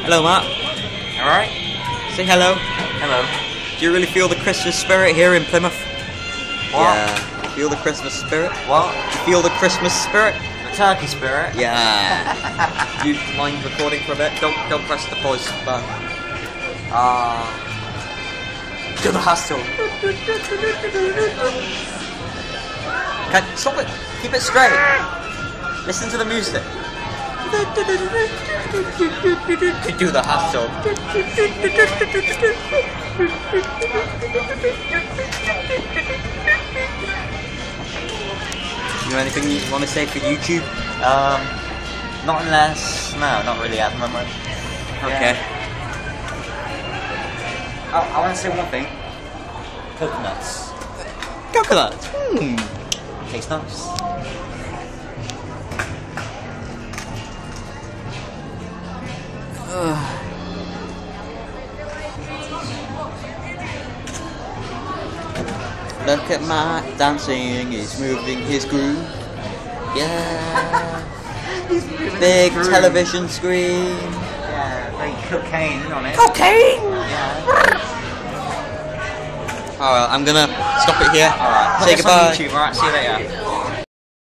Hello, Mark. Alright? Say hello. Hello. Do you really feel the Christmas spirit here in Plymouth? What? Yeah. Feel the Christmas spirit? What? You feel the Christmas spirit? The turkey spirit? Yeah. Do you mind recording for a bit? Don't press the pause button. Do the hustle. Stop it. Keep it straight. Listen to the music. Do the hustle. You know anything you want to say for YouTube? Not unless... No, not really at the moment. Okay. Yeah. Oh, I want to say one thing. Coconuts. Coconuts. Tastes nice. Look at Mark dancing, he's moving his groove. Yeah. Big television screen. Yeah, very cocaine on it. Cocaine! Yeah. Alright, I'm gonna stop it here. Alright, say goodbye. YouTube. Alright, see you later.